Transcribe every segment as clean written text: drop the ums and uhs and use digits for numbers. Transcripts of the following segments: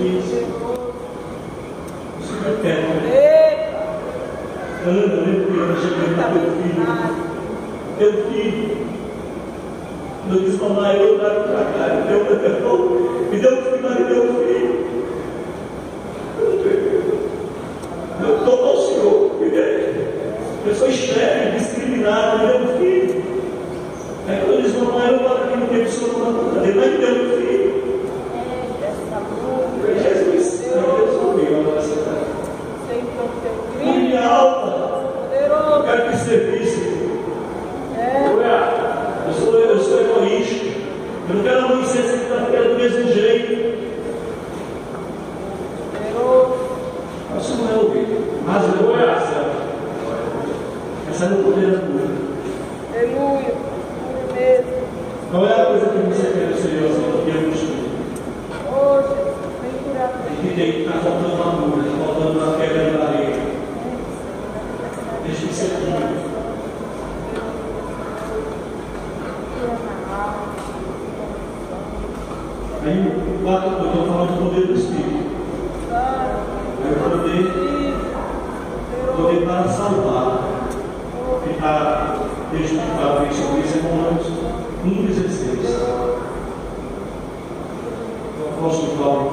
fez. O Senhor quer. Ana, lembra que eu cheguei para meu filho. Eu disse, mamãe, eu trago para cá, me deu um filho, mas me deu um filho. Eu estou ao Senhor, eu sou estéril, discriminado, me deu um filho. Aí quando eu disse, mamãe, eu trago aqui no tempo, o Senhor não vai fazer, mas me deu um filho. Jesus, Deus ouviu a nossa minha alma, eu quero que serviço. Eu sou egoísta. Eu não quero amanhecer segunda-feira do mesmo jeito. Isso não é ouvir. Mas eu essa é o poder da cura. Aleluia. Qual é a coisa que você quer do Senhor que eu busco? Hoje, vem curar. Que está faltando uma cura, está faltando uma quebra de barreira. Deixa de ser aqui. Aí o quarto, eu estou falando do poder do Espírito. Aí o poder para salvar. Que está testificado em sobre isso em Romanos 1,16. O apóstolo Paulo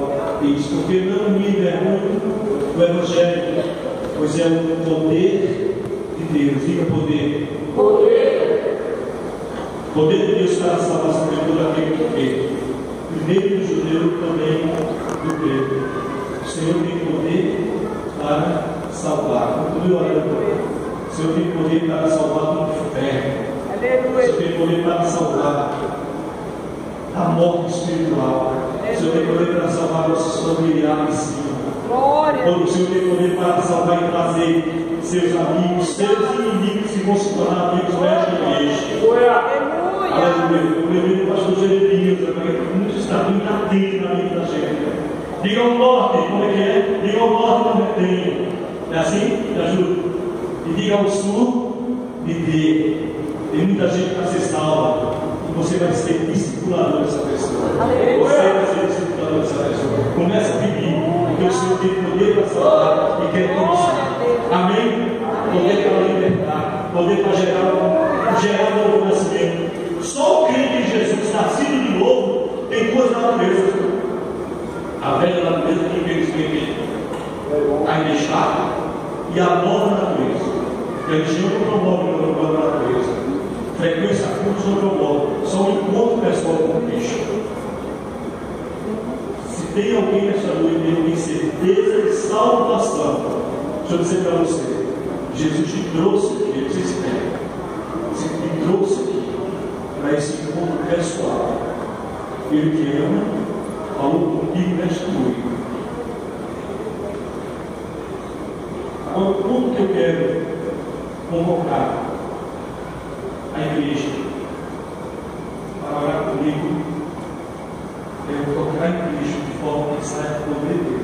diz: porque não me envergonho do Evangelho, pois é o poder de Deus. Diga poder. Poder de Deus para a salvação de todo aquele que crê. Primeiro do judeu, também do grego. O Senhor tem poder para salvar. O Senhor tem poder para salvar do inferno. O Senhor tem poder para salvar da morte espiritual. O Senhor tem poder para salvar nossos familiares. O Senhor tem poder para salvar e trazer seus amigos, seus inimigos, se vão se tornar amigos nesta igreja. Aleluia. Eu lembro do pastor Jeremias, muito está muito atento na vida da gente. Diga ao norte, como é que é? Diga ao norte, não tem. É assim? Me ajuda. E diga ao sul, me dê. Tem muita gente para ser salva. E você vai ser discipulador dessa pessoa. Você vai ser discipulador dessa pessoa. Começa a pedir, porque o Senhor tem poder para salvar e quer começar. Amém? Poder para libertar, poder para gerar um novo nascimento. Só o crente em Jesus, nascido de novo, tem duas naturezas. A velha natureza que infelizmente ainda está, e a nova natureza. A religião não promove a nova natureza. Frequência curta não promove. Só um encontro pessoal com Cristo. Se tem alguém nessa noite que tem certeza de salvação, deixa eu dizer para você: Jesus te trouxe aqui, você espera. Você te trouxe aqui para esse encontro pessoal. Ele te ama, falou contigo nesta noite. Agora, como que eu quero convocar a igreja para orar comigo? Eu vou colocar em Cristo de forma que saia do poder dele.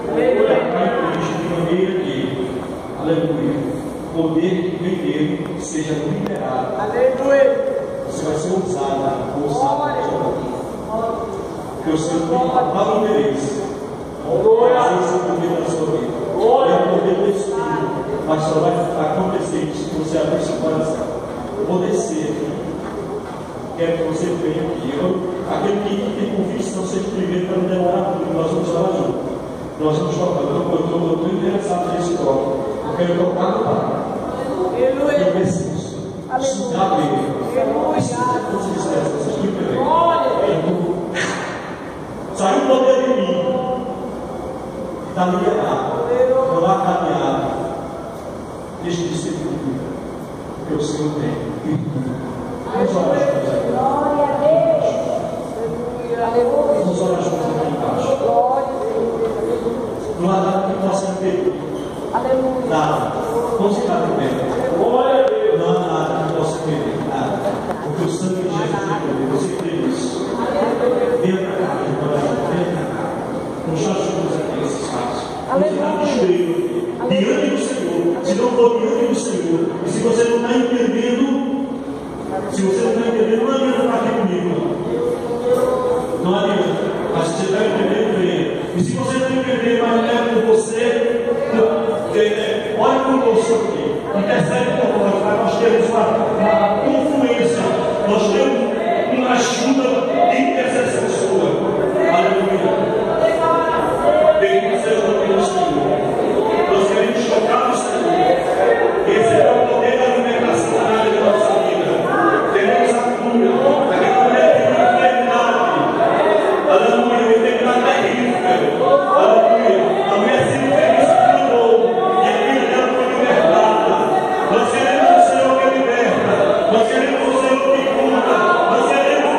Eu vou colocar em Cristo de maneira que, aleluia, o poder que vem dele seja liberado. Aleluia. Você vai ser usado, porque o Senhor tem para o interesse. Fazer esse poder na sua vida. É o poder do Espírito, mas só vai acontecer isso se você abrir seu coração. Eu vou descer aqui. Quero que você venha aqui. Aquele que tem convicção, seja primeiro para me demorar tudo. Nós vamos orar juntos. Nós vamos tocar. Eu estou interessado nesse toque. Eu quero tocar no bar. Aleluia. Eu preciso. Estudar bem. Saiu o poder de mim. Está liberado. Não há caminhada. Deixe de ser cumprido. Porque o Senhor tem. Vamos orar juntos aqui. Glória a Deus. Aleluia. Vamos orar juntos aqui embaixo. Não há nada que possa impedir. Aleluia. Nada. Vamos ficar de pé. Glória a Deus. Não há nada que possa impedir. Nada. Porque o sangue de Jesus tem poder. Você crê nisso? Venha para cá, venha para cá. Vamos estar juntos aqui nesse espaço. Vamos ficar de diante do Senhor. Se não for diante do Senhor, e se você não está entendendo, não adianta estar aqui comigo. Não adianta. Mas se você está entendendo, venha. E se aqui. Intercede por nós, para nós termos uma confluência, nós temos uma ajuda de intercessão sua. Aleluia. Bendito seja o nome do Senhor. Nós queremos tocar no Senhor. Esse é o poder da libertação na área da nossa vida. Teremos a cura, aquela mulher que tem enfermidade. Aleluia, enfermidade terrível. Aleluia. A mulher se feliz se curou e a filha dela foi libertada. Nós queremos o Senhor que liberta. Nós queremos o Senhor que cura. Nós queremos.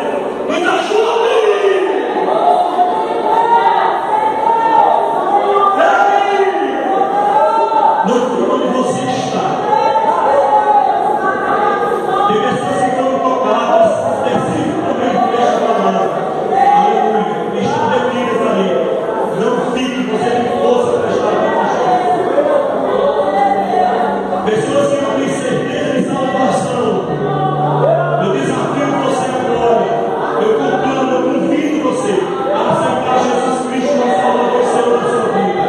Nos ajude! Onde você está? Tem pessoas que foram tocadas especificamente por esta palavra. Aleluia. Estão deprimidas ali. Não fique, você tem força para estar aqui com pessoas que não têm certeza de salvação. Eu desafio você agora. Eu conclamo, eu convido você a aceitar Jesus Cristo como Salvador e Senhor da sua vida.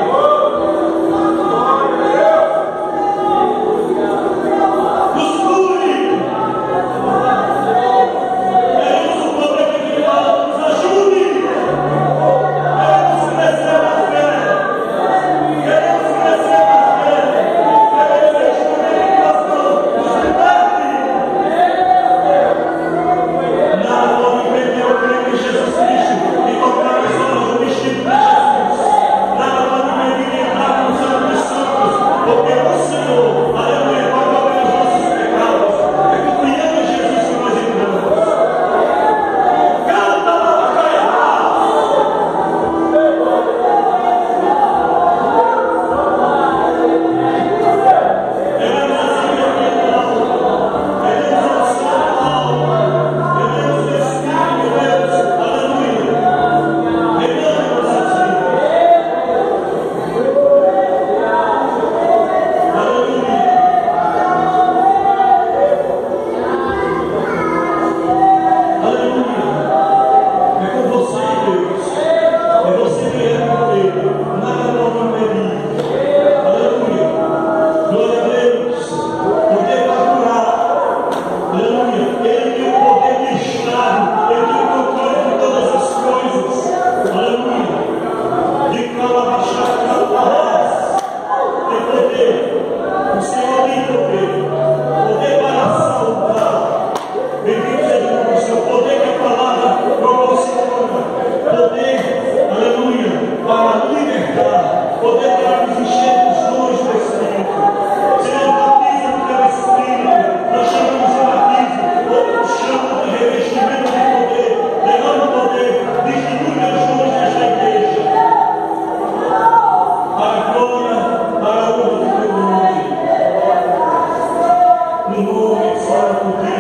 No nome de